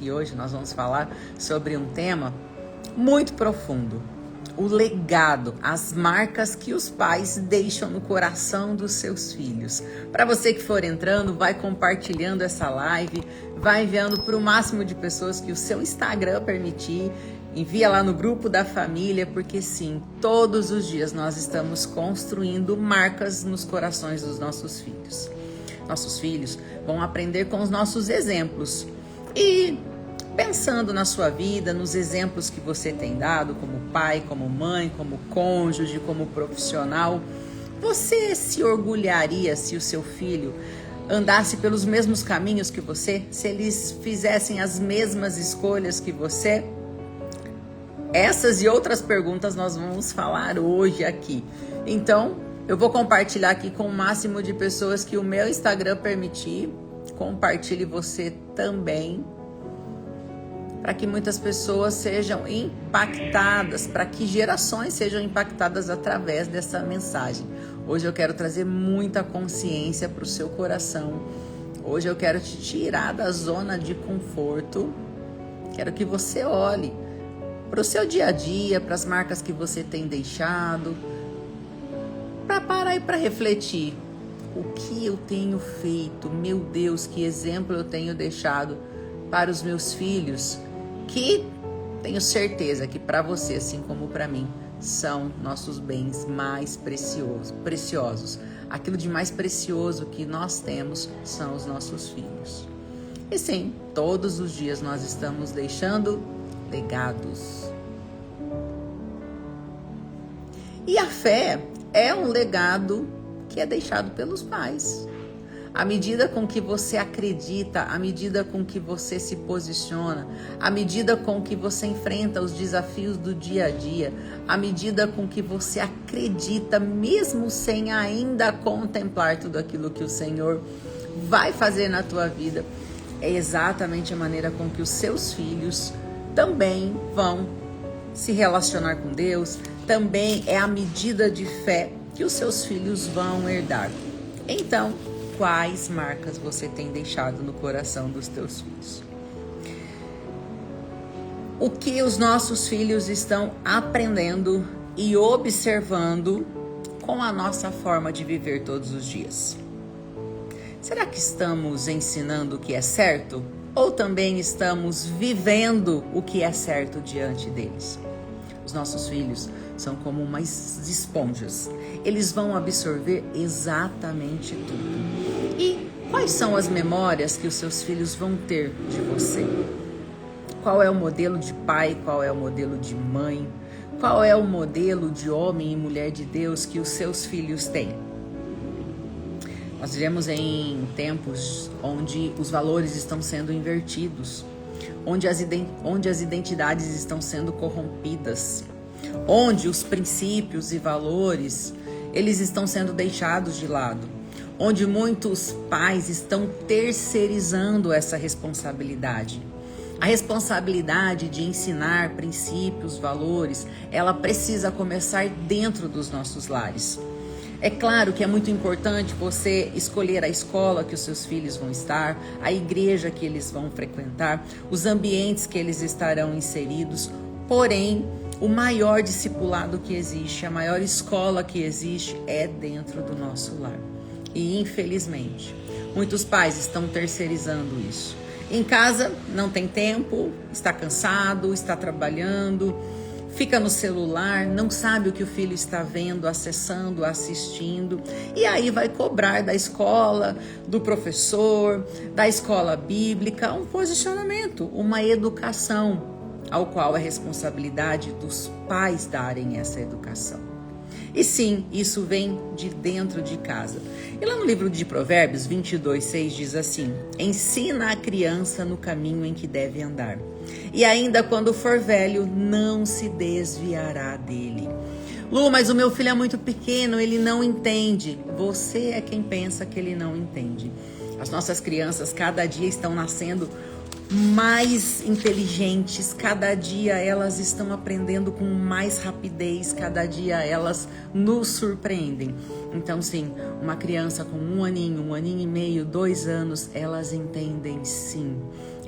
e hoje nós vamos falar sobre um tema muito profundo. O legado, as marcas que os pais deixam no coração dos seus filhos. Para você que for entrando, vai compartilhando essa live, vai enviando para o máximo de pessoas que o seu Instagram permitir. Envia lá no grupo da família, porque sim, todos os dias nós estamos construindo marcas nos corações dos nossos filhos. Nossos filhos vão aprender com os nossos exemplos. E pensando na sua vida, nos exemplos que você tem dado como pai, como mãe, como cônjuge, como profissional, você se orgulharia se o seu filho andasse pelos mesmos caminhos que você? Se eles fizessem as mesmas escolhas que você? Essas e outras perguntas nós vamos falar hoje aqui. Então, eu vou compartilhar aqui com o máximo de pessoas que o meu Instagram permitir. Compartilhe você também, para que muitas pessoas sejam impactadas, para que gerações sejam impactadas através dessa mensagem. Hoje eu quero trazer muita consciência para o seu coração. Hoje eu quero te tirar da zona de conforto. Quero que você olhe para o seu dia a dia, para as marcas que você tem deixado, para parar e para refletir. O que eu tenho feito? Meu Deus, que exemplo eu tenho deixado para os meus filhos, que tenho certeza que para você, assim como para mim, são nossos bens mais preciosos. Aquilo de mais precioso que nós temos são os nossos filhos. E sim, todos os dias nós estamos deixando legados. E a fé é um legado que é deixado pelos pais. À medida com que você acredita, à medida com que você se posiciona, à medida com que você enfrenta os desafios do dia a dia, à medida com que você acredita, mesmo sem ainda contemplar tudo aquilo que o Senhor vai fazer na tua vida, é exatamente a maneira com que os seus filhos também vão se relacionar com Deus, também é a medida de fé que os seus filhos vão herdar. Então, quais marcas você tem deixado no coração dos teus filhos? O que os nossos filhos estão aprendendo e observando com a nossa forma de viver todos os dias? Será que estamos ensinando o que é certo? Ou também estamos vivendo o que é certo diante deles? Os nossos filhos são como umas esponjas. Eles vão absorver exatamente tudo. E quais são as memórias que os seus filhos vão ter de você? Qual é o modelo de pai? Qual é o modelo de mãe? Qual é o modelo de homem e mulher de Deus que os seus filhos têm? Nós vivemos em tempos onde os valores estão sendo invertidos, onde as identidades estão sendo corrompidas, onde os princípios e valores, eles estão sendo deixados de lado, onde muitos pais estão terceirizando essa responsabilidade. A responsabilidade de ensinar princípios, valores, ela precisa começar dentro dos nossos lares. É claro que é muito importante você escolher a escola que os seus filhos vão estar, a igreja que eles vão frequentar, os ambientes que eles estarão inseridos. Porém, o maior discipulado que existe, a maior escola que existe é dentro do nosso lar. E infelizmente, muitos pais estão terceirizando isso. Em casa não tem tempo, está cansado, está trabalhando, fica no celular, não sabe o que o filho está vendo, acessando, assistindo. E aí vai cobrar da escola, do professor, da escola bíblica, um posicionamento, uma educação, ao qual é responsabilidade dos pais darem essa educação. E sim, isso vem de dentro de casa. E lá no livro de Provérbios 22:6 diz assim: ensina a criança no caminho em que deve andar, e ainda quando for velho, não se desviará dele. Lu, mas o meu filho é muito pequeno, ele não entende. Você é quem pensa que ele não entende. As nossas crianças cada dia estão nascendo mais inteligentes, cada dia elas estão aprendendo com mais rapidez, cada dia elas nos surpreendem. Então sim, uma criança com um aninho e meio, 2 anos, elas entendem sim.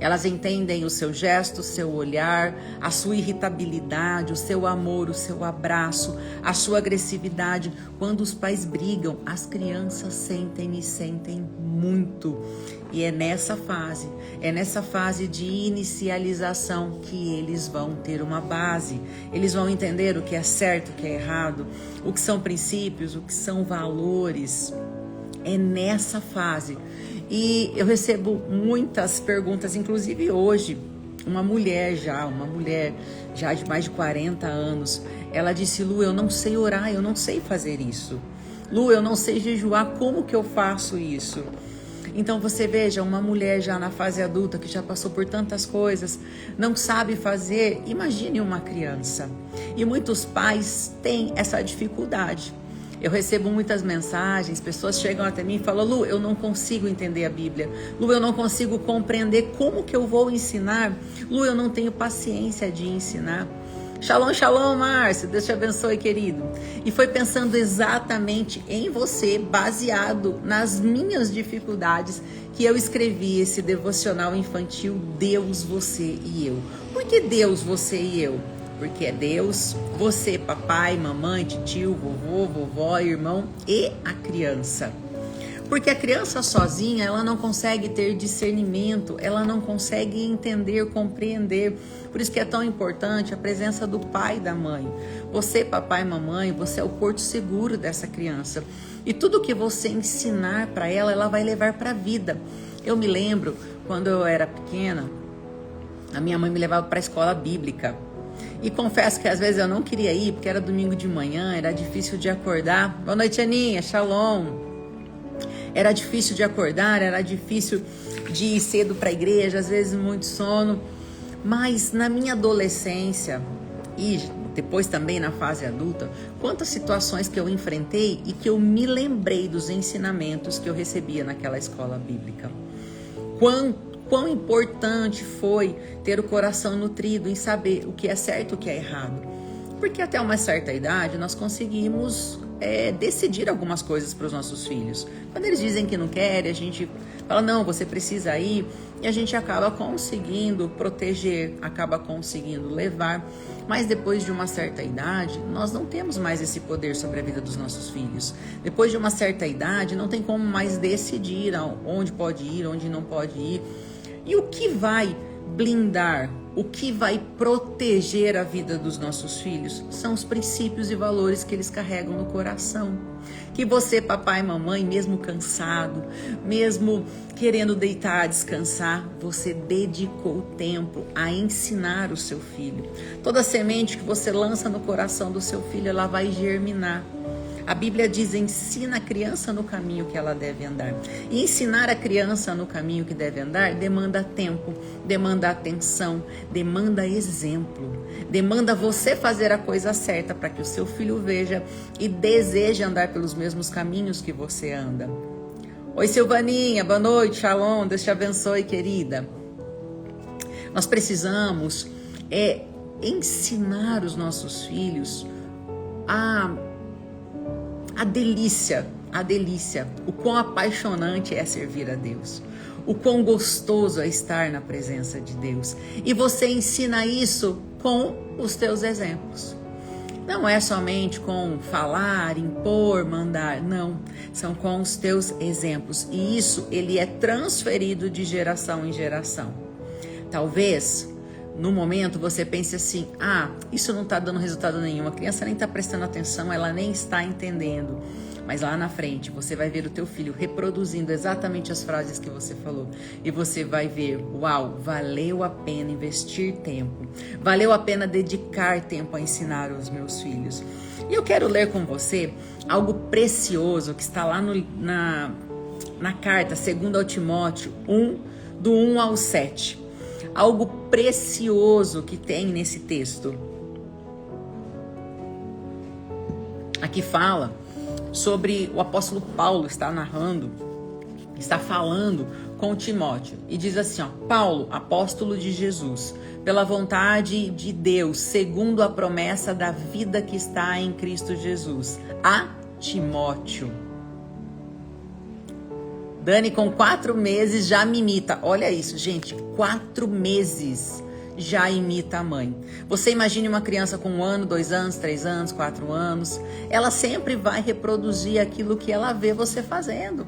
Elas entendem o seu gesto, o seu olhar, a sua irritabilidade, o seu amor, o seu abraço, a sua agressividade. Quando os pais brigam, as crianças sentem e sentem muito. E é nessa fase de inicialização que eles vão ter uma base. Eles vão entender o que é certo, o que é errado, o que são princípios, o que são valores. É nessa fase. E eu recebo muitas perguntas, inclusive hoje, uma mulher já de mais de 40 anos, ela disse: Lu, eu não sei orar, eu não sei fazer isso. Lu, eu não sei jejuar, como que eu faço isso? Então você veja, uma mulher já na fase adulta, que já passou por tantas coisas, não sabe fazer, imagine uma criança. E muitos pais têm essa dificuldade. Eu recebo muitas mensagens, pessoas chegam até mim e falam: Lu, eu não consigo entender a Bíblia. Lu, eu não consigo compreender como que eu vou ensinar. Lu, eu não tenho paciência de ensinar. Shalom, shalom, Márcio. Deus te abençoe, querido. E foi pensando exatamente em você, baseado nas minhas dificuldades, que eu escrevi esse devocional infantil Deus, Você e Eu. Por que Deus, Você e Eu? Porque é Deus, você, papai, mamãe, tio, vovô, vovó, irmão e a criança. Porque a criança sozinha, ela não consegue ter discernimento, ela não consegue entender, compreender. Por isso que é tão importante a presença do pai e da mãe. Você, papai, mamãe, você é o porto seguro dessa criança. E tudo que você ensinar para ela, ela vai levar para a vida. Eu me lembro, quando eu era pequena, a minha mãe me levava para a escola bíblica. E confesso que às vezes eu não queria ir, porque era domingo de manhã, era difícil de acordar. Boa noite, Aninha, shalom. Era difícil de acordar, era difícil de ir cedo para a igreja, às vezes muito sono. Mas na minha adolescência e depois também na fase adulta, quantas situações que eu enfrentei e que eu me lembrei dos ensinamentos que eu recebia naquela escola bíblica. Quão importante foi ter o coração nutrido em saber o que é certo e o que é errado. Porque até uma certa idade nós conseguimos decidir algumas coisas para os nossos filhos. Quando eles dizem que não querem, a gente fala: não, você precisa ir. E a gente acaba conseguindo proteger, acaba conseguindo levar. Mas depois de uma certa idade, nós não temos mais esse poder sobre a vida dos nossos filhos. Depois de uma certa idade, não tem como mais decidir onde pode ir, onde não pode ir. E o que vai blindar, o que vai proteger a vida dos nossos filhos são os princípios e valores que eles carregam no coração. Que você, papai e mamãe, mesmo cansado, mesmo querendo deitar, descansar, você dedicou tempo a ensinar o seu filho. Toda semente que você lança no coração do seu filho, ela vai germinar. A Bíblia diz: ensina a criança no caminho que ela deve andar. E ensinar a criança no caminho que deve andar demanda tempo, demanda atenção, demanda exemplo. Demanda você fazer a coisa certa para que o seu filho veja e deseje andar pelos mesmos caminhos que você anda. Oi, Silvaninha, boa noite, shalom, Deus te abençoe, querida. Nós precisamos ensinar os nossos filhos a delícia, o quão apaixonante é servir a Deus, o quão gostoso é estar na presença de Deus. E você ensina isso com os teus exemplos. Não é somente com falar, impor, mandar, não. São com os teus exemplos. E isso, ele é transferido de geração em geração. Talvez, no momento, você pense assim: isso não está dando resultado nenhum, a criança nem está prestando atenção, ela nem está entendendo. Mas lá na frente, você vai ver o teu filho reproduzindo exatamente as frases que você falou. E você vai ver: uau, valeu a pena investir tempo. Valeu a pena dedicar tempo a ensinar os meus filhos. E eu quero ler com você algo precioso que está lá na carta 2 Timóteo 1, do 1 ao 7. Algo precioso que tem nesse texto. Aqui fala sobre o apóstolo Paulo está narrando, está falando com Timóteo. E diz assim, Paulo, apóstolo de Jesus, pela vontade de Deus, segundo a promessa da vida que está em Cristo Jesus, a Timóteo. Dani, com 4 meses já me imita. Olha isso, gente, 4 meses já imita a mãe. Você imagine uma criança com 1 ano, 2 anos, 3 anos, 4 anos. Ela sempre vai reproduzir aquilo que ela vê você fazendo.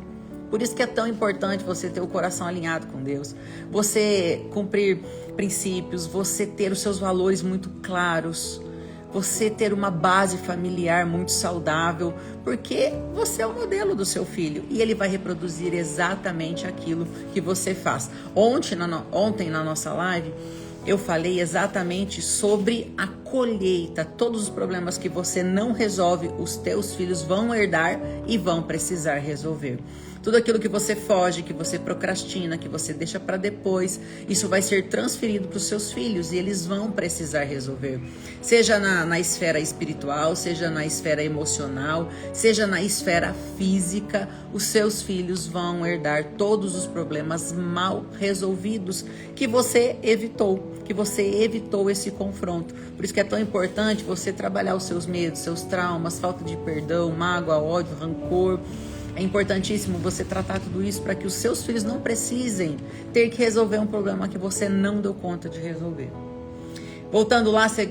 Por isso que é tão importante você ter o coração alinhado com Deus. Você cumprir princípios, você ter os seus valores muito claros. Você ter uma base familiar muito saudável, porque você é o modelo do seu filho e ele vai reproduzir exatamente aquilo que você faz. Ontem na nossa live, eu falei exatamente sobre a colheita. Todos os problemas que você não resolve, os teus filhos vão herdar e vão precisar resolver. Tudo aquilo que você foge, que você procrastina, que você deixa para depois, isso vai ser transferido para os seus filhos e eles vão precisar resolver. Seja na esfera espiritual, seja na esfera emocional, seja na esfera física, os seus filhos vão herdar todos os problemas mal resolvidos que você evitou. Que você evitou esse confronto. Por isso que é tão importante você trabalhar os seus medos, seus traumas, falta de perdão, mágoa, ódio, rancor. É importantíssimo você tratar tudo isso para que os seus filhos não precisem ter que resolver um problema que você não deu conta de resolver. Voltando lá, 2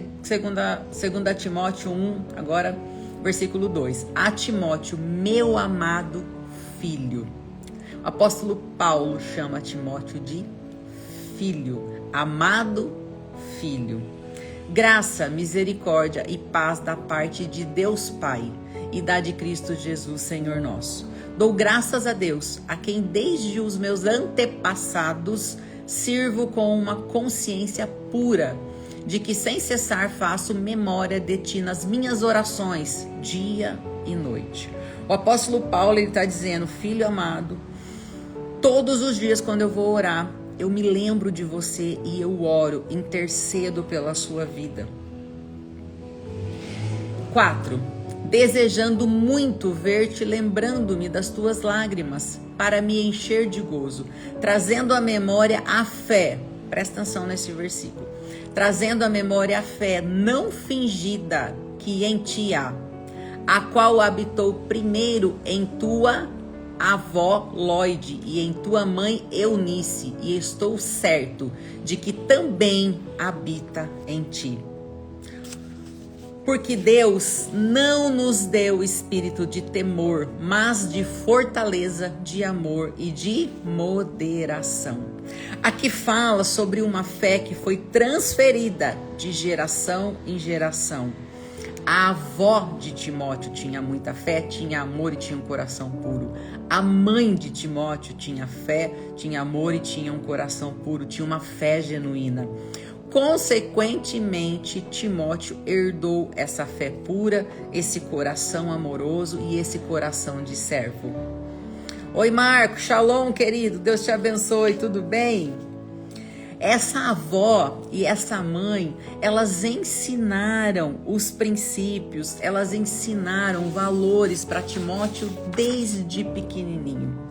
Timóteo 1, agora versículo 2. A Timóteo, meu amado filho. O apóstolo Paulo chama Timóteo de filho, amado filho. Graça, misericórdia e paz da parte de Deus Pai e da de Cristo Jesus, Senhor nosso. Dou graças a Deus, a quem desde os meus antepassados sirvo com uma consciência pura, de que sem cessar faço memória de ti nas minhas orações, dia e noite. O apóstolo Paulo está dizendo, filho amado, todos os dias quando eu vou orar, eu me lembro de você e eu oro, intercedo pela sua vida. 4. Desejando muito ver-te, lembrando-me das tuas lágrimas, para me encher de gozo, trazendo à memória a fé. Presta atenção nesse versículo. Trazendo à memória a fé não fingida que em ti há, a qual habitou primeiro em tua avó Lóide e em tua mãe Eunice, e estou certo de que também habita em ti. Porque Deus não nos deu espírito de temor, mas de fortaleza, de amor e de moderação. Aqui fala sobre uma fé que foi transferida de geração em geração. A avó de Timóteo tinha muita fé, tinha amor e tinha um coração puro. A mãe de Timóteo tinha fé, tinha amor e tinha um coração puro, tinha uma fé genuína. Consequentemente, Timóteo herdou essa fé pura, esse coração amoroso e esse coração de servo. Oi, Marco, shalom, querido, Deus te abençoe, tudo bem? Essa avó e essa mãe, elas ensinaram os princípios, elas ensinaram valores para Timóteo desde pequenininho.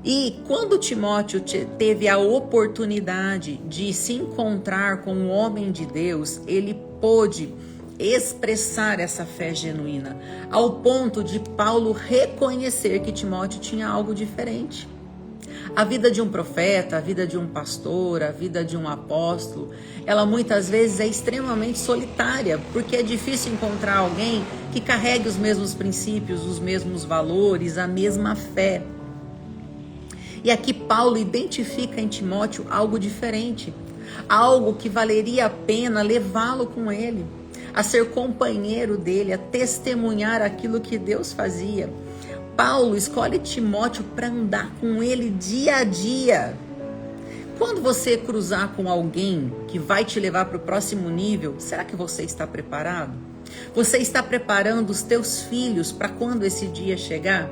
E quando Timóteo teve a oportunidade de se encontrar com um homem de Deus, ele pôde expressar essa fé genuína, ao ponto de Paulo reconhecer que Timóteo tinha algo diferente. A vida de um profeta, a vida de um pastor, a vida de um apóstolo, ela muitas vezes é extremamente solitária, porque é difícil encontrar alguém que carregue os mesmos princípios, os mesmos valores, a mesma fé. E aqui Paulo identifica em Timóteo algo diferente, algo que valeria a pena levá-lo com ele, a ser companheiro dele, a testemunhar aquilo que Deus fazia. Paulo escolhe Timóteo para andar com ele dia a dia. Quando você cruzar com alguém que vai te levar para o próximo nível, será que você está preparado? Você está preparando os teus filhos para quando esse dia chegar?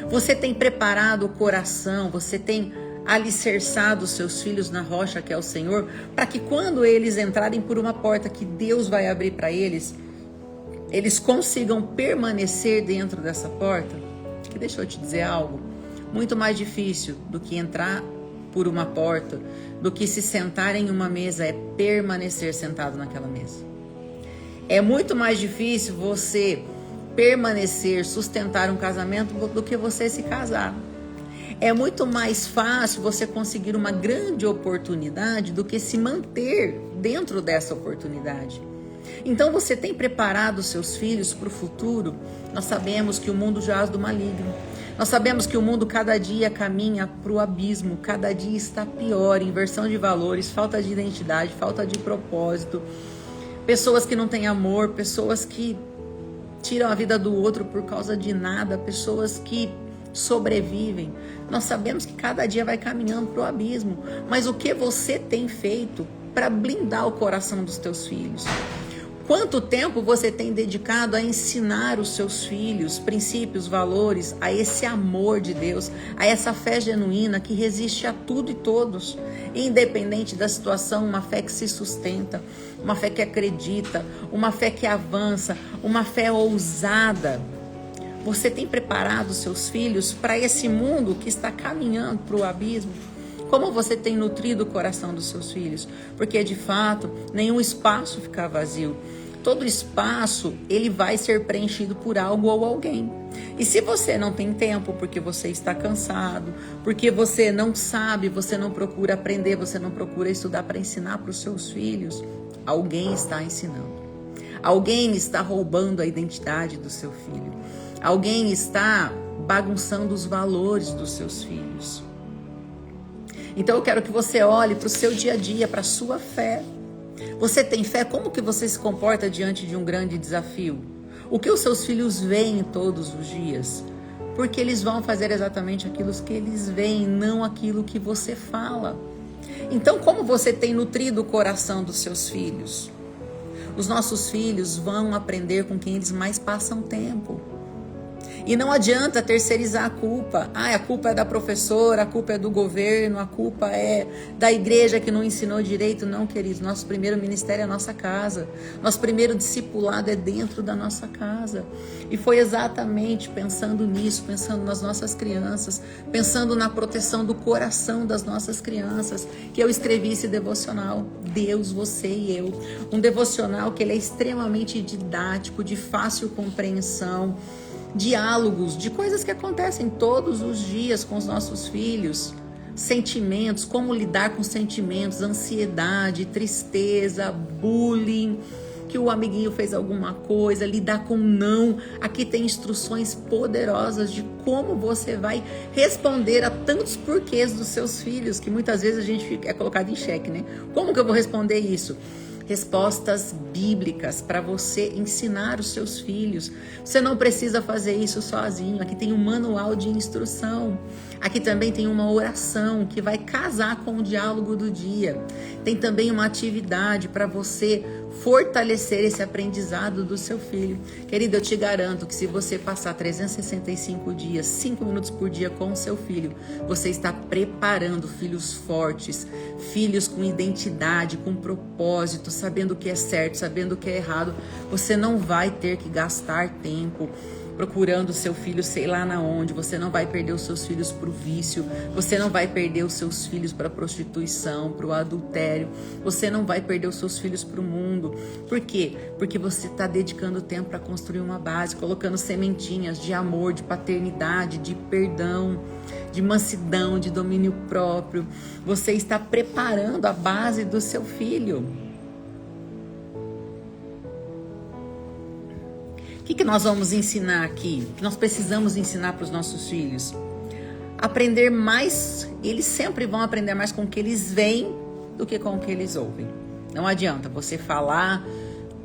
Você tem preparado o coração, você tem alicerçado os seus filhos na rocha que é o Senhor, para que quando eles entrarem por uma porta que Deus vai abrir para eles, eles consigam permanecer dentro dessa porta? Que deixa eu te dizer algo, muito mais difícil do que entrar por uma porta, do que se sentar em uma mesa, é permanecer sentado naquela mesa. É muito mais difícil você permanecer, sustentar um casamento do que você se casar. É muito mais fácil você conseguir uma grande oportunidade do que se manter dentro dessa oportunidade. Então você tem preparado os seus filhos para o futuro? Nós sabemos que o mundo jaz do maligno. Nós sabemos que o mundo cada dia caminha para o abismo, cada dia está pior, inversão de valores, falta de identidade, falta de propósito, pessoas que não têm amor, pessoas que tiram a vida do outro por causa de nada, pessoas que sobrevivem. Nós sabemos que cada dia vai caminhando para o abismo, mas o que você tem feito para blindar o coração dos teus filhos? Quanto tempo você tem dedicado a ensinar os seus filhos princípios, valores, a esse amor de Deus, a essa fé genuína que resiste a tudo e todos, independente da situação, uma fé que se sustenta, uma fé que acredita, uma fé que avança, uma fé ousada? Você tem preparado os seus filhos para esse mundo que está caminhando para o abismo? Como você tem nutrido o coração dos seus filhos? Porque, de fato, nenhum espaço fica vazio. Todo espaço, ele vai ser preenchido por algo ou alguém. E se você não tem tempo, porque você está cansado, porque você não sabe, você não procura aprender, você não procura estudar para ensinar para os seus filhos, alguém está ensinando. Alguém está roubando a identidade do seu filho. Alguém está bagunçando os valores dos seus filhos. Então eu quero que você olhe para o seu dia a dia, para a sua fé. Você tem fé? Como que você se comporta diante de um grande desafio? O que os seus filhos veem todos os dias? Porque eles vão fazer exatamente aquilo que eles veem, não aquilo que você fala. Então, como você tem nutrido o coração dos seus filhos? Os nossos filhos vão aprender com quem eles mais passam tempo. E não adianta terceirizar a culpa. A culpa é da professora, a culpa é do governo, a culpa é da igreja que não ensinou direito. Não, queridos, nosso primeiro ministério é a nossa casa. Nosso primeiro discipulado é dentro da nossa casa. E foi exatamente pensando nisso, pensando nas nossas crianças, pensando na proteção do coração das nossas crianças, que eu escrevi esse devocional, Deus, Você e Eu. Um devocional que ele é extremamente didático, de fácil compreensão, diálogos de coisas que acontecem todos os dias com os nossos filhos, sentimentos, como lidar com sentimentos, ansiedade, tristeza, bullying, que o amiguinho fez alguma coisa, lidar com não. Aqui tem instruções poderosas de como você vai responder a tantos porquês dos seus filhos, que muitas vezes a gente é colocado em xeque, né? Como que eu vou responder isso? Respostas bíblicas para você ensinar os seus filhos. Você não precisa fazer isso sozinho. Aqui tem um manual de instrução. Aqui também tem uma oração que vai casar com o diálogo do dia. Tem também uma atividade para você fortalecer esse aprendizado do seu filho. Querido, eu te garanto que se você passar 365 dias, 5 minutos por dia com o seu filho, você está preparando filhos fortes, filhos com identidade, com propósito, sabendo o que é certo, sabendo o que é errado. Você não vai ter que gastar tempo procurando seu filho sei lá na onde. Você não vai perder os seus filhos para o vício, você não vai perder os seus filhos para a prostituição, para o adultério, você não vai perder os seus filhos para o mundo. Por quê? Porque você está dedicando tempo para construir uma base, colocando sementinhas de amor, de paternidade, de perdão, de mansidão, de domínio próprio. Você está preparando a base do seu filho. O que nós vamos ensinar aqui? O que nós precisamos ensinar para os nossos filhos? Aprender mais. Eles sempre vão aprender mais com o que eles veem do que com o que eles ouvem. Não adianta você falar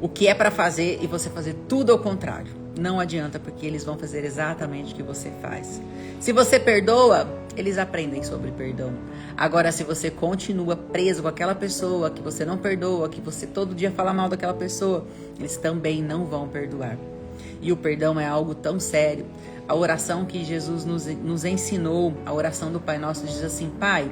o que é para fazer e você fazer tudo ao contrário. Não adianta, porque eles vão fazer exatamente o que você faz. Se você perdoa, eles aprendem sobre perdão. Agora, se você continua preso com aquela pessoa que você não perdoa, que você todo dia fala mal daquela pessoa, eles também não vão perdoar. E o perdão é algo tão sério. A oração que Jesus nos ensinou, a oração do Pai Nosso, diz assim: Pai,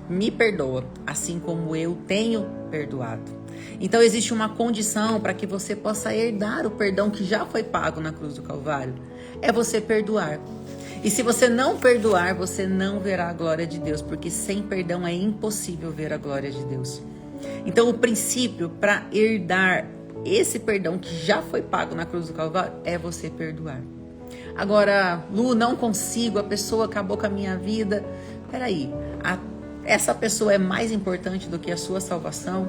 me perdoa, assim como eu tenho perdoado. Então existe uma condição para que você possa herdar o perdão que já foi pago na cruz do Calvário. É você perdoar. E se você não perdoar, você não verá a glória de Deus, porque sem perdão é impossível ver a glória de Deus. Então o princípio para herdar esse perdão que já foi pago na cruz do Calvário é você perdoar. Agora, Lu, não consigo, a pessoa acabou com a minha vida. Peraí, essa pessoa é mais importante do que a sua salvação?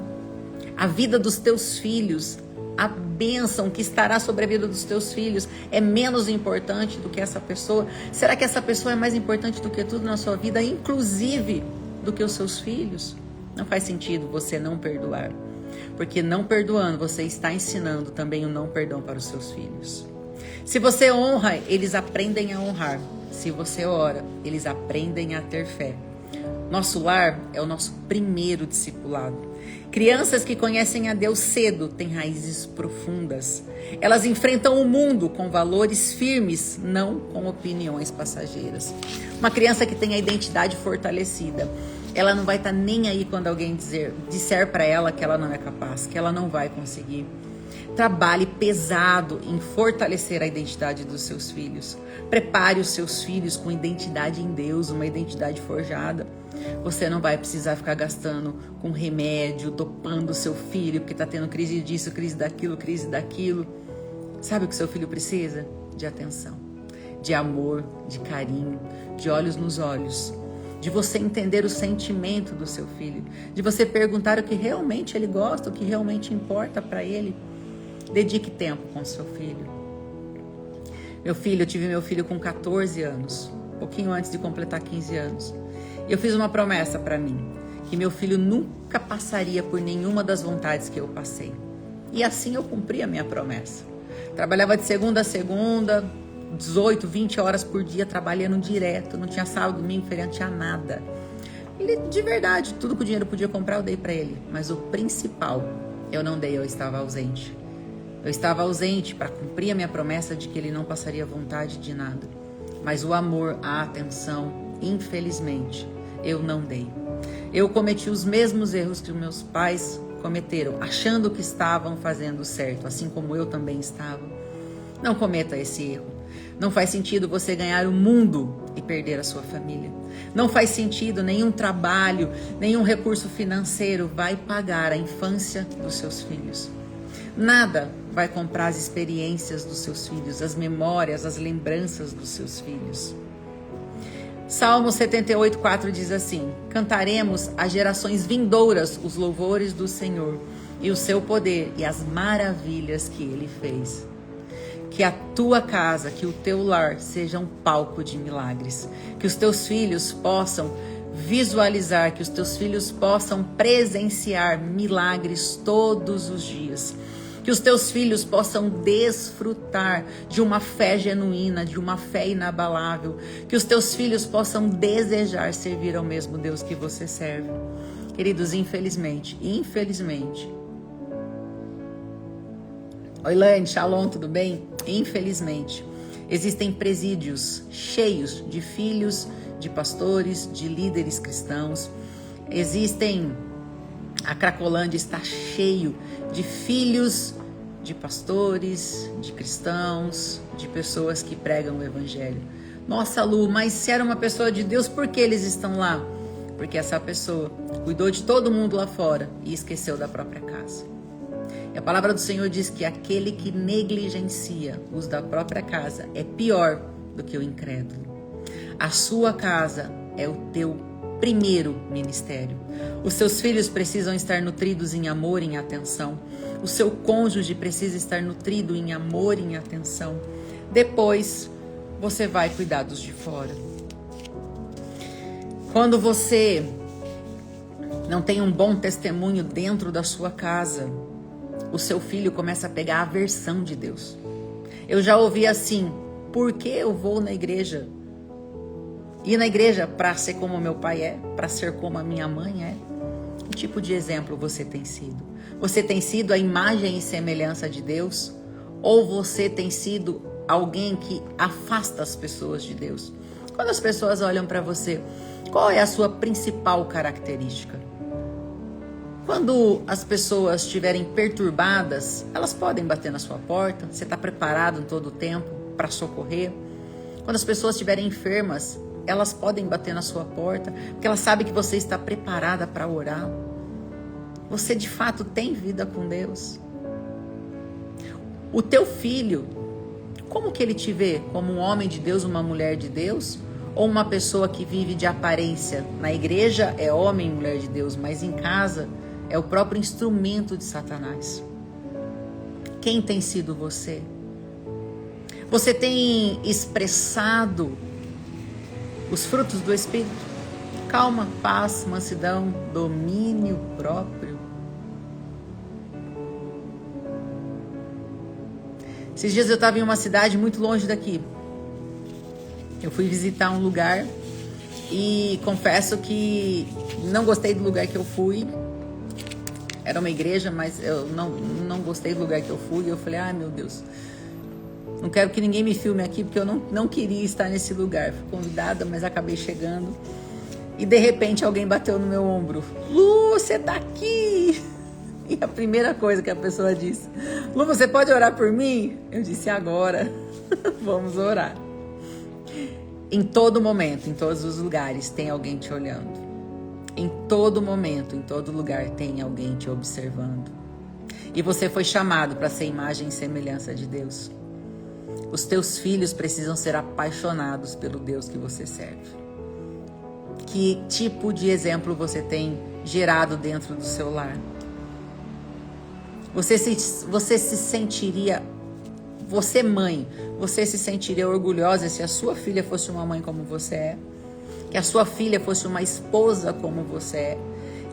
A vida dos teus filhos, a bênção que estará sobre a vida dos teus filhos é menos importante do que essa pessoa? Será que essa pessoa é mais importante do que tudo na sua vida, inclusive do que os seus filhos? Não faz sentido você não perdoar, porque não perdoando, você está ensinando também o não perdão para os seus filhos. Se você honra, eles aprendem a honrar. Se você ora, eles aprendem a ter fé. Nosso lar é o nosso primeiro discipulado. Crianças que conhecem a Deus cedo têm raízes profundas. Elas enfrentam o mundo com valores firmes, não com opiniões passageiras. Uma criança que tem a identidade fortalecida, ela não vai estar nem aí quando alguém disser para ela que ela não é capaz, que ela não vai conseguir. Trabalhe pesado em fortalecer a identidade dos seus filhos. Prepare os seus filhos com identidade em Deus, uma identidade forjada. Você não vai precisar ficar gastando com remédio, dopando o seu filho, porque está tendo crise disso, crise daquilo, crise daquilo. Sabe o que seu filho precisa? De atenção, de amor, de carinho, de olhos nos olhos. De você entender o sentimento do seu filho. De você perguntar o que realmente ele gosta, o que realmente importa para ele. Dedique tempo com seu filho. Eu tive meu filho com 14 anos, um pouquinho antes de completar 15 anos. Eu fiz uma promessa para mim, que meu filho nunca passaria por nenhuma das vontades que eu passei. E assim eu cumpri a minha promessa. Trabalhava de segunda a segunda, 18, 20 horas por dia, trabalhando direto. Não tinha sábado, domingo, feriado, não tinha nada. Ele, de verdade, tudo que o dinheiro podia comprar, eu dei para ele. Mas o principal, eu não dei, eu estava ausente. Eu estava ausente para cumprir a minha promessa de que ele não passaria vontade de nada. Mas o amor, a atenção, infelizmente, eu não dei. Eu cometi os mesmos erros que os meus pais cometeram, achando que estavam fazendo certo, assim como eu também estava. Não cometa esse erro. Não faz sentido você ganhar o mundo e perder a sua família. Não faz sentido nenhum trabalho, nenhum recurso financeiro vai pagar a infância dos seus filhos. Nada vai comprar as experiências dos seus filhos, as memórias, as lembranças dos seus filhos. Salmo 78:4 diz assim: cantaremos às gerações vindouras os louvores do Senhor e o seu poder e as maravilhas que ele fez. Que a tua casa, que o teu lar seja um palco de milagres. Que os teus filhos possam visualizar, que os teus filhos possam presenciar milagres todos os dias. Que os teus filhos possam desfrutar de uma fé genuína, de uma fé inabalável. Que os teus filhos possam desejar servir ao mesmo Deus que você serve. Queridos, infelizmente, Oi, Laine, Shalom, tudo bem? Infelizmente, existem presídios cheios de filhos, de pastores, de líderes cristãos. A Cracolândia está cheio de filhos de pastores, de cristãos, de pessoas que pregam o evangelho. Nossa, Lu, mas se era uma pessoa de Deus, por que eles estão lá? Porque essa pessoa cuidou de todo mundo lá fora e esqueceu da própria casa. E a palavra do Senhor diz que aquele que negligencia os da própria casa é pior do que o incrédulo. A sua casa é o teu primeiro ministério. Os seus filhos precisam estar nutridos em amor e em atenção. O seu cônjuge precisa estar nutrido em amor e em atenção. Depois, você vai cuidar dos de fora. Quando você não tem um bom testemunho dentro da sua casa, o seu filho começa a pegar a aversão de Deus. Eu já ouvi assim: por que eu vou na igreja? Ir na igreja para ser como meu pai é? Para ser como a minha mãe é? Que tipo de exemplo você tem sido? Você tem sido a imagem e semelhança de Deus? Ou você tem sido alguém que afasta as pessoas de Deus? Quando as pessoas olham para você, qual é a sua principal característica? Quando as pessoas estiverem perturbadas, elas podem bater na sua porta. Você está preparado em todo o tempo para socorrer? Quando as pessoas estiverem enfermas, elas podem bater na sua porta, porque elas sabem que você está preparada para orar. Você de fato tem vida com Deus. O teu filho, como que ele te vê? Como um homem de Deus, uma mulher de Deus? Ou uma pessoa que vive de aparência? Na igreja é homem e mulher de Deus, mas em casa é o próprio instrumento de Satanás. Quem tem sido você? Você tem expressado os frutos do Espírito? Calma, paz, mansidão, domínio próprio. Esses dias eu estava em uma cidade muito longe daqui. Eu fui visitar um lugar e confesso que não gostei do lugar que eu fui. Era uma igreja, mas eu não gostei do lugar que eu fui. E eu falei, ai meu Deus, não quero que ninguém me filme aqui, porque eu não queria estar nesse lugar. Fui convidada, mas acabei chegando. E de repente alguém bateu no meu ombro. Lu, você tá aqui! E a primeira coisa que a pessoa disse, Lu, você pode orar por mim? Eu disse, agora, vamos orar. Em todo momento, em todos os lugares, tem alguém te olhando. Em todo momento, em todo lugar, tem alguém te observando. E você foi chamado para ser imagem e semelhança de Deus. Os teus filhos precisam ser apaixonados pelo Deus que você serve. Que tipo de exemplo você tem gerado dentro do seu lar? Você se sentiria, você mãe, você se sentiria orgulhosa se a sua filha fosse uma mãe como você é? Que a sua filha fosse uma esposa como você é?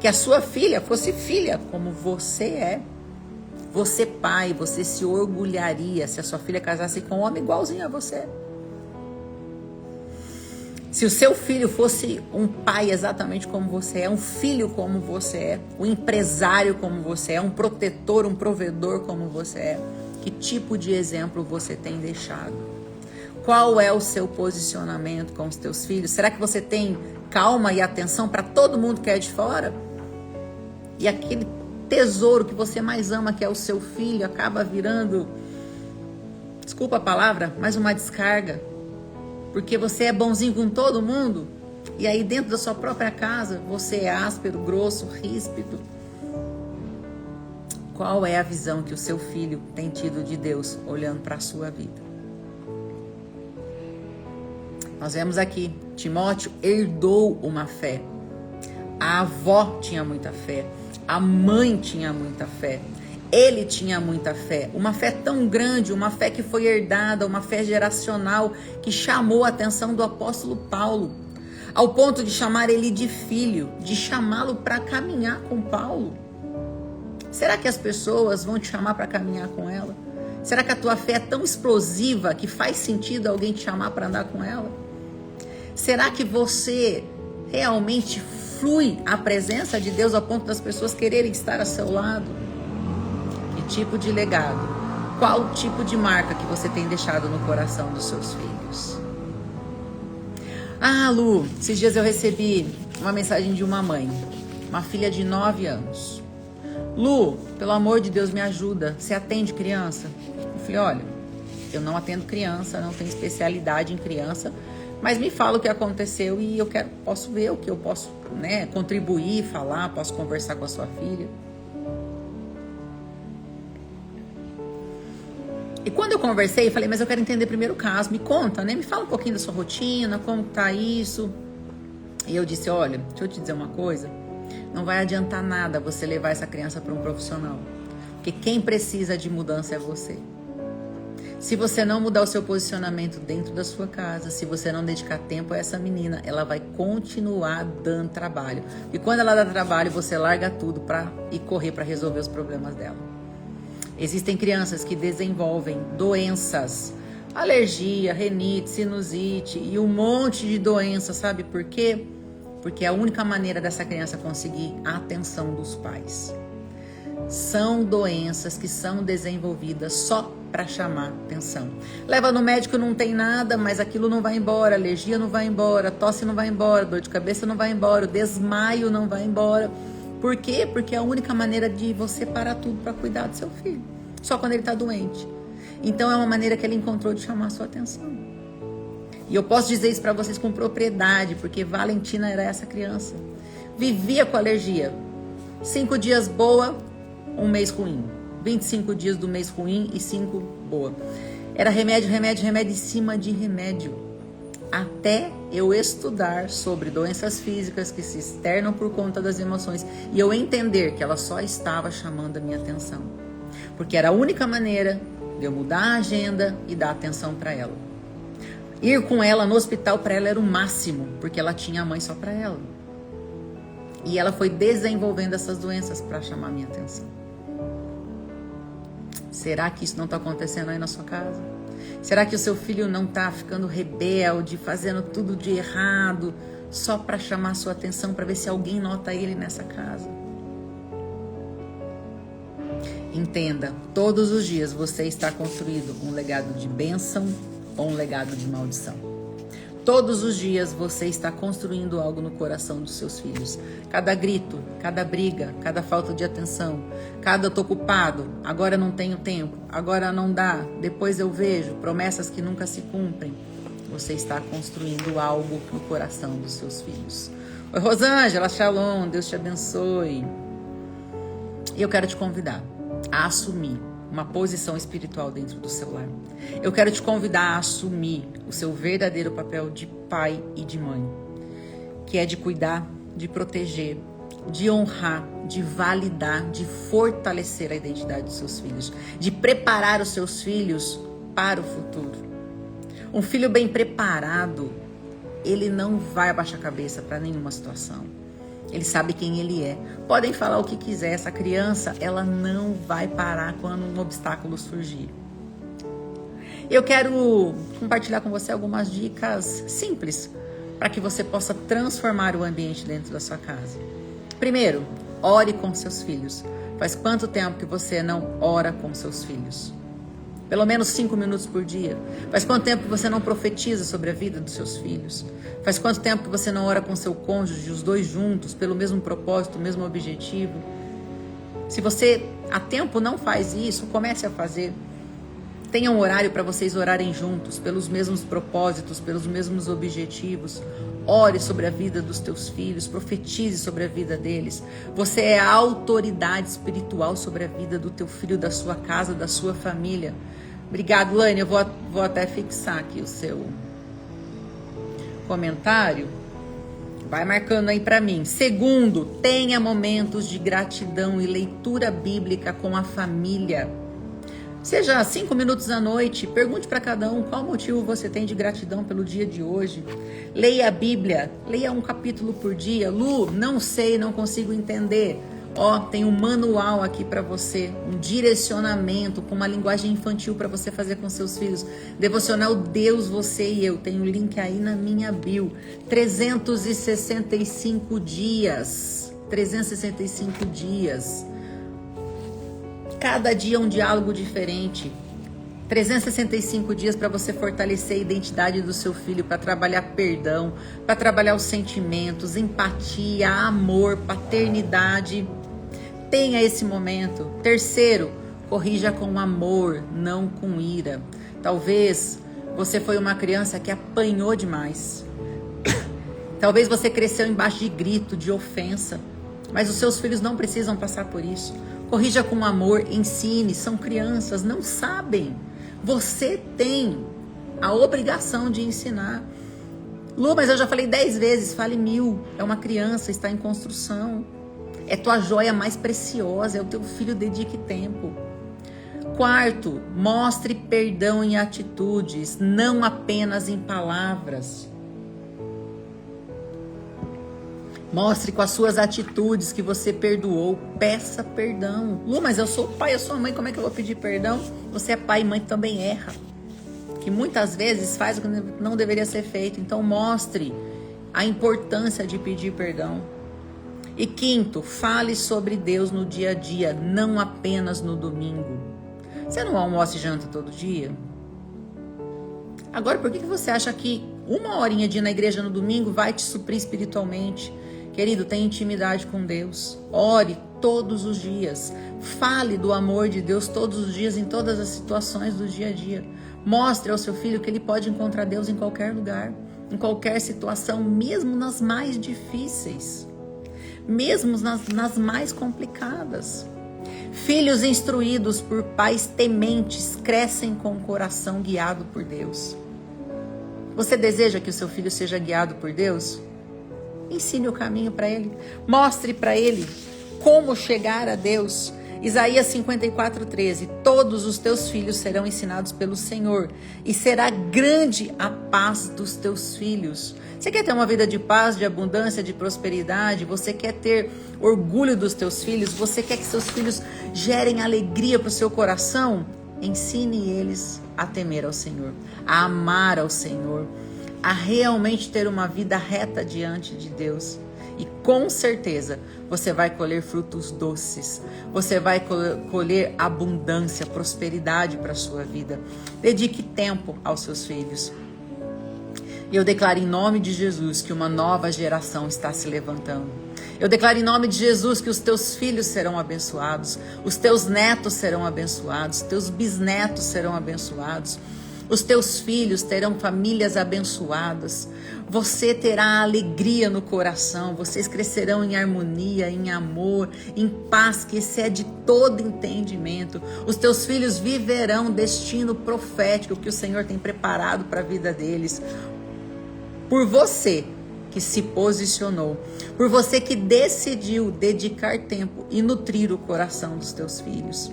Que a sua filha fosse filha como você é? Você pai, você se orgulharia se a sua filha casasse com um homem igualzinho a você? Se o seu filho fosse um pai exatamente como você é, um filho como você é, um empresário como você é, um protetor, um provedor como você é, que tipo de exemplo você tem deixado? Qual é o seu posicionamento com os teus filhos? Será que você tem calma e atenção para todo mundo que é de fora? E aquele tesouro que você mais ama, que é o seu filho, acaba virando, desculpa a palavra, mas uma descarga. Porque você é bonzinho com todo mundo, e aí dentro da sua própria casa, você é áspero, grosso, ríspido. Qual é a visão que o seu filho tem tido de Deus olhando para a sua vida? Nós vemos aqui, Timóteo herdou uma fé. A avó tinha muita fé, a mãe tinha muita fé. Ele tinha muita fé, uma fé tão grande, uma fé que foi herdada, uma fé geracional que chamou a atenção do apóstolo Paulo, ao ponto de chamar ele de filho, de chamá-lo para caminhar com Paulo. Será que as pessoas vão te chamar para caminhar com ela? Será que a tua fé é tão explosiva que faz sentido alguém te chamar para andar com ela? Será que você realmente flui a presença de Deus ao ponto das pessoas quererem estar ao seu lado? Tipo de legado, qual tipo de marca que você tem deixado no coração dos seus filhos? Ah, Lu, esses dias eu recebi uma mensagem de uma mãe, uma filha de 9 anos. Lu, pelo amor de Deus, me ajuda, você atende criança? Eu falei, olha, eu não atendo criança, não tenho especialidade em criança, mas me fala o que aconteceu e posso ver o que eu posso, contribuir, falar, posso conversar com a sua filha. E quando eu conversei, eu falei, mas eu quero entender primeiro o caso, me conta, me fala um pouquinho da sua rotina, como tá isso. E eu disse, olha, deixa eu te dizer uma coisa, não vai adiantar nada você levar essa criança para um profissional, porque quem precisa de mudança é você. Se você não mudar o seu posicionamento dentro da sua casa, se você não dedicar tempo a essa menina, ela vai continuar dando trabalho. E quando ela dá trabalho, você larga tudo e correr para resolver os problemas dela. Existem crianças que desenvolvem doenças, alergia, rinite, sinusite e um monte de doenças, sabe por quê? Porque é a única maneira dessa criança conseguir a atenção dos pais. São doenças que são desenvolvidas só para chamar atenção. Leva no médico, não tem nada, mas aquilo não vai embora, alergia não vai embora, tosse não vai embora, dor de cabeça não vai embora, o desmaio não vai embora. Por quê? Porque é a única maneira de você parar tudo para cuidar do seu filho. Só quando ele está doente. Então é uma maneira que ele encontrou de chamar a sua atenção. E eu posso dizer isso para vocês com propriedade, porque Valentina era essa criança. Vivia com alergia. 5 dias boa, 1 mês ruim. 25 dias do mês ruim e 5 boa. Era remédio, remédio, remédio em cima de remédio. Até eu estudar sobre doenças físicas que se externam por conta das emoções e eu entender que ela só estava chamando a minha atenção. Porque era a única maneira de eu mudar a agenda e dar atenção para ela. Ir com ela no hospital para ela era o máximo, porque ela tinha a mãe só para ela. E ela foi desenvolvendo essas doenças para chamar a minha atenção. Será que isso não está acontecendo aí na sua casa? Será que o seu filho não está ficando rebelde, fazendo tudo de errado, só para chamar a sua atenção, para ver se alguém nota ele nessa casa? Entenda, todos os dias você está construindo um legado de bênção ou um legado de maldição. Todos os dias você está construindo algo no coração dos seus filhos. Cada grito, cada briga, cada falta de atenção, cada eu tô ocupado, agora não tenho tempo, agora não dá, depois eu vejo, promessas que nunca se cumprem. Você está construindo algo no coração dos seus filhos. Oi, Rosângela, shalom, Deus te abençoe. E eu quero te convidar a assumir uma posição espiritual dentro do seu lar. Eu quero te convidar a assumir o seu verdadeiro papel de pai e de mãe, que é de cuidar, de proteger, de honrar, de validar, de fortalecer a identidade dos seus filhos, de preparar os seus filhos para o futuro. Um filho bem preparado, ele não vai abaixar a cabeça para nenhuma situação. Ele sabe quem ele é. Podem falar o que quiser, essa criança, ela não vai parar quando um obstáculo surgir. Eu quero compartilhar com você algumas dicas simples para que você possa transformar o ambiente dentro da sua casa. Primeiro, ore com seus filhos. Faz quanto tempo que você não ora com seus filhos? Pelo menos 5 minutos por dia. Faz quanto tempo que você não profetiza sobre a vida dos seus filhos? Faz quanto tempo que você não ora com seu cônjuge, os dois juntos, pelo mesmo propósito, o mesmo objetivo? Se você há tempo não faz isso, comece a fazer. Tenha um horário para vocês orarem juntos, pelos mesmos propósitos, pelos mesmos objetivos. Ore sobre a vida dos teus filhos, profetize sobre a vida deles. Você é a autoridade espiritual sobre a vida do teu filho, da sua casa, da sua família. Obrigado, Lane. Eu vou até fixar aqui o seu comentário. Vai marcando aí para mim. Segundo, tenha momentos de gratidão e leitura bíblica com a família. Seja 5 minutos à noite, pergunte para cada um qual motivo você tem de gratidão pelo dia de hoje. Leia a Bíblia, leia um capítulo por dia. Lu, não sei, não consigo entender. Ó, tem um manual aqui para você, um direcionamento com uma linguagem infantil para você fazer com seus filhos. Devocional Deus, Você e Eu. Tem o link aí na minha bio. 365 dias. 365 dias. Cada dia um diálogo diferente. 365 dias para você fortalecer a identidade do seu filho, para trabalhar perdão, para trabalhar os sentimentos, empatia, amor, paternidade. Tenha esse momento. Terceiro, corrija com amor, não com ira. Talvez você foi uma criança que apanhou demais. Talvez você cresceu embaixo de grito, de ofensa. Mas os seus filhos não precisam passar por isso. Corrija com amor, ensine, são crianças, não sabem. Você tem a obrigação de ensinar. Lu, mas eu já falei 10 vezes, fale 1000. É uma criança, está em construção. É tua joia mais preciosa, é o teu filho, dedique tempo. Quarto, mostre perdão em atitudes, não apenas em palavras. Mostre com as suas atitudes que você perdoou. Peça perdão. Lu, mas eu sou o pai, eu sou a mãe, como é que eu vou pedir perdão? Você é pai e mãe também erra. Que muitas vezes faz o que não deveria ser feito. Então mostre a importância de pedir perdão. E quinto, fale sobre Deus no dia a dia, não apenas no domingo. Você não almoça e janta todo dia? Agora, por que você acha que 1 horinha de ir na igreja no domingo vai te suprir espiritualmente? Querido, tenha intimidade com Deus. Ore todos os dias. Fale do amor de Deus todos os dias, em todas as situações do dia a dia. Mostre ao seu filho que ele pode encontrar Deus em qualquer lugar, em qualquer situação, mesmo nas mais difíceis, mesmo nas mais complicadas. Filhos instruídos por pais tementes crescem com o coração guiado por Deus. Você deseja que o seu filho seja guiado por Deus? Ensine o caminho para ele. Mostre para ele como chegar a Deus. Isaías 54:13. Todos os teus filhos serão ensinados pelo Senhor, e será grande a paz dos teus filhos. Você quer ter uma vida de paz, de abundância, de prosperidade? Você quer ter orgulho dos teus filhos? Você quer que seus filhos gerem alegria para o seu coração? Ensine eles a temer ao Senhor, a amar ao Senhor, a realmente ter uma vida reta diante de Deus. E com certeza você vai colher frutos doces, você vai colher abundância, prosperidade para a sua vida. Dedique tempo aos seus filhos. E eu declaro em nome de Jesus que uma nova geração está se levantando. Eu declaro em nome de Jesus que os teus filhos serão abençoados, os teus netos serão abençoados, os teus bisnetos serão abençoados, os teus filhos terão famílias abençoadas, você terá alegria no coração, vocês crescerão em harmonia, em amor, em paz que excede todo entendimento. Os teus filhos viverão destino profético que o Senhor tem preparado para a vida deles. Por você que se posicionou, por você que decidiu dedicar tempo e nutrir o coração dos teus filhos.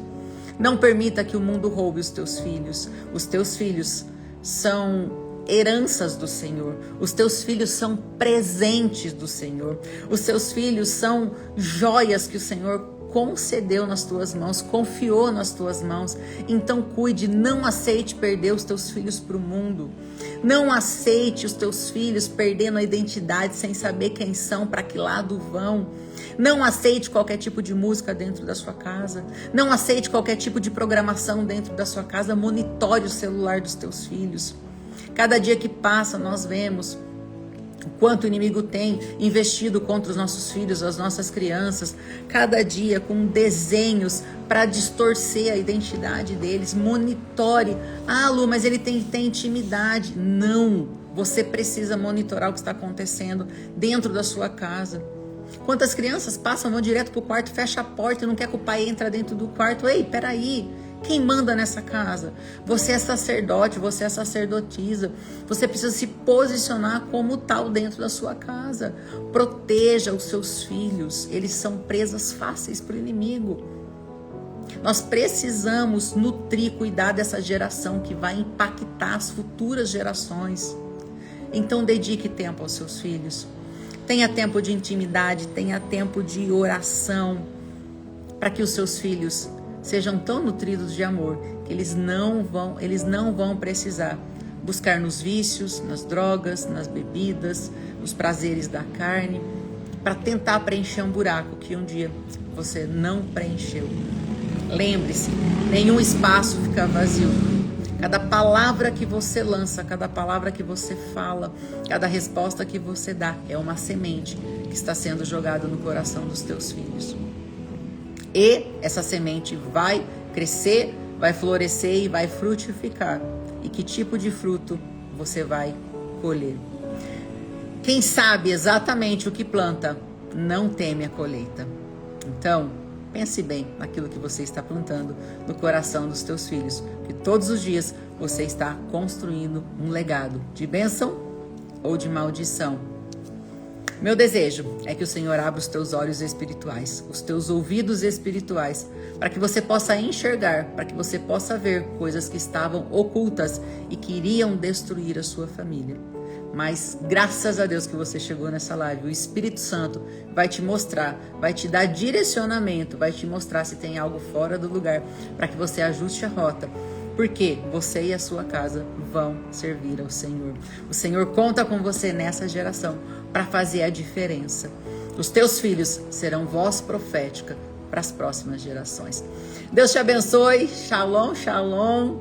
Não permita que o mundo roube os teus filhos. Os teus filhos são heranças do Senhor. Os teus filhos são presentes do Senhor. Os teus filhos são joias que o Senhor concedeu nas tuas mãos, confiou nas tuas mãos. Então cuide, não aceite perder os teus filhos para o mundo. Não aceite os teus filhos perdendo a identidade sem saber quem são, para que lado vão. Não aceite qualquer tipo de música dentro da sua casa. Não aceite qualquer tipo de programação dentro da sua casa. Monitore o celular dos teus filhos. Cada dia que passa nós vemos o quanto o inimigo tem investido contra os nossos filhos, as nossas crianças, cada dia com desenhos para distorcer a identidade deles. Monitore. Ah, Lu, mas ele tem intimidade. Não, você precisa monitorar o que está acontecendo dentro da sua casa. Quantas crianças passam, vão direto para o quarto, fecha a porta e não quer que o pai entre dentro do quarto. Ei, peraí. Quem manda nessa casa? Você é sacerdote, você é sacerdotisa. Você precisa se posicionar como tal dentro da sua casa. Proteja os seus filhos. Eles são presas fáceis para o inimigo. Nós precisamos nutrir, cuidar dessa geração que vai impactar as futuras gerações. Então dedique tempo aos seus filhos. Tenha tempo de intimidade, tenha tempo de oração, para que os seus filhos sejam tão nutridos de amor que eles não vão precisar buscar nos vícios, nas drogas, nas bebidas, nos prazeres da carne, para tentar preencher um buraco que um dia você não preencheu. Lembre-se, nenhum espaço fica vazio. Cada palavra que você lança, cada palavra que você fala, cada resposta que você dá é uma semente que está sendo jogada no coração dos teus filhos. E essa semente vai crescer, vai florescer e vai frutificar. E que tipo de fruto você vai colher? Quem sabe exatamente o que planta, não teme a colheita. Então, pense bem naquilo que você está plantando no coração dos teus filhos, que todos os dias você está construindo um legado de bênção ou de maldição. Meu desejo é que o Senhor abra os teus olhos espirituais, os teus ouvidos espirituais, para que você possa enxergar, para que você possa ver coisas que estavam ocultas e que iriam destruir a sua família. Mas graças a Deus que você chegou nessa live, o Espírito Santo vai te mostrar, vai te dar direcionamento, vai te mostrar se tem algo fora do lugar, para que você ajuste a rota, porque você e a sua casa vão servir ao Senhor. O Senhor conta com você nessa geração para fazer a diferença. Os teus filhos serão voz profética para as próximas gerações. Deus te abençoe. Shalom, shalom.